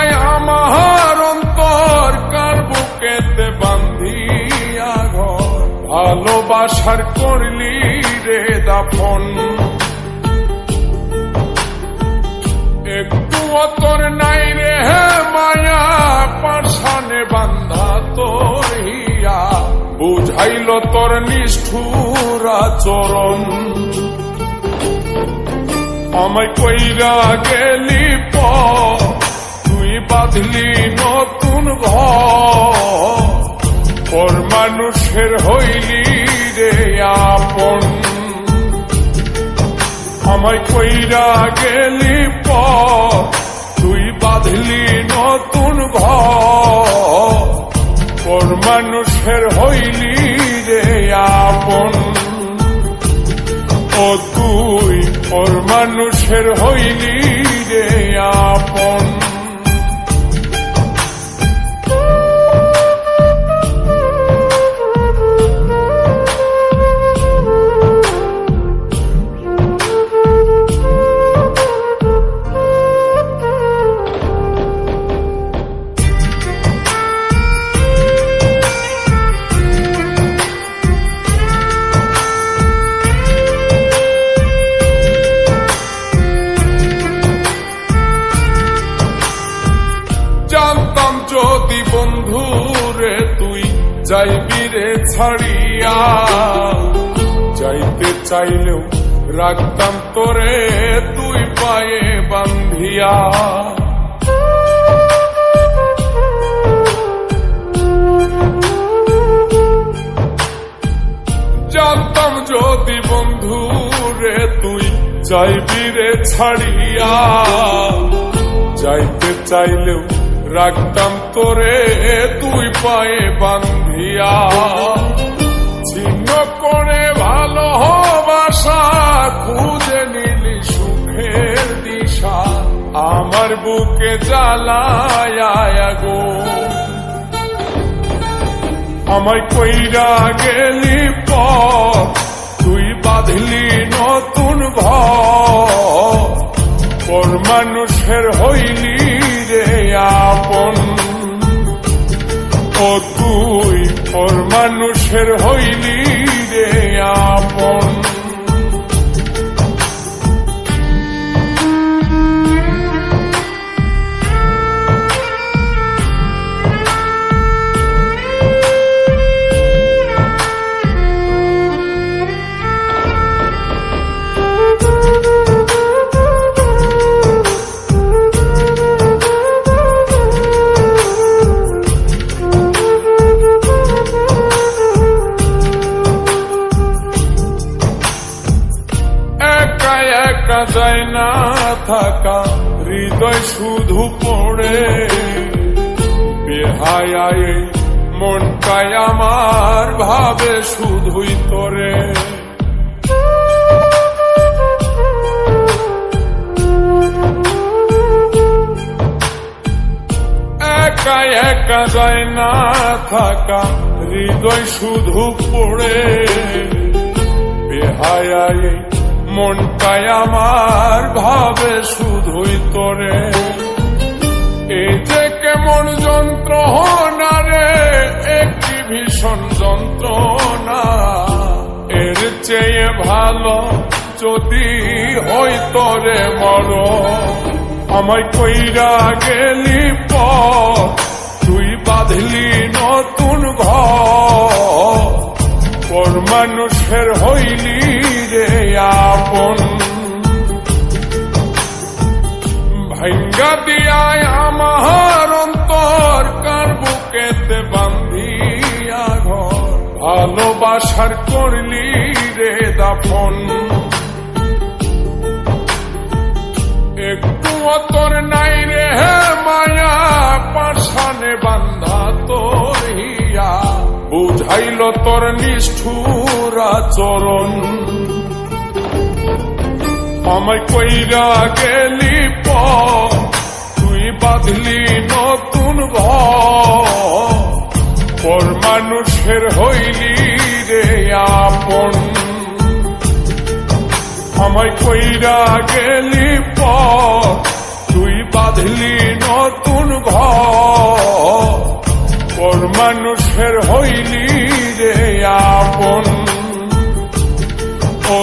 দিয়ায় আমার অন্তর কার বুকেতে বান্ধিয়া ঘর, ভালোবাসার করলি রে দাফন। একটু তোর নাই রে মায়া, পাশানে বান্ধা তোর হিয়া, বুঝাইল তোর নিষ্ঠুর আচরণ। আমায় কইরা গেলি তুই বাঁধলি নতুন ঘর, পর মানুষের হইলি রে আপন। আমায় কইরা গেলি তুই বাঁধলি নতুন ঘর, পর মানুষের হইলি রে আপন। ও তুই পর মানুষের হইলি রে আপন। জানতাম যদি বন্ধু রে তুই যাইবি রে ছাড়িয়া, যাইতে চাইলেও রাখতাম তোরে তুই পায়ে বান্ধিয়া। জানতাম যদি বন্ধু রে তুই যাইবি রে ছাড়িয়া, যাইতে চাইলেও রাখতাম তোরে তুই পায়ে বান্ধিয়া। ছিন্ন করে ভালোবাসা খুঁজে নিলি সুখের দিশা, আমার বুকে জ্বালায় গো। আমায় কইরা গেলি তুই বাঁধলি নতুন ঘর, পর মানুষের হইলি রে আপন। ও তুই পর মানুষের হইলি রে আপন। একা যায় না থাকা, হৃদয় শুধু পড়ে বেহায়, মনটাই আমার ভাবে শুধুই তোরে। একা একা যায় না থাকা, হৃদয় শুধু পড়ে বেহায়, মনটাই আমার ভাবে শুধুই তোরে। এই যে কেমন যন্ত্রণা রে, একটি ভীষণ যন্ত্রণা, এর চেয়ে ভালো যদি হই তোরে মর। আমায় কইরা গেলি তুই বাঁধলি নতুন ঘর, পর মানুষের হইলি রে আপন। ভাঙ্গা দিয়ায় আমার অন্তর কার বুকেতে বান্ধিয়া ঘর, ভালোবাসার করলি রে দাফন। একটু তোর নাই রে মায়া, পাশানে বান্ধা তোর হিয়া, বুঝাইল তোর নিষ্ঠুর আচরণ। আমায় কইরা গেলি তুই বাঁধলি নতুন ঘর, পর মানুষের হইলি রে আপন। আমায় কইরা গেলি তুই বাঁধলি নতুন ঘর, পর মানুষের হইলি রে আপন। ও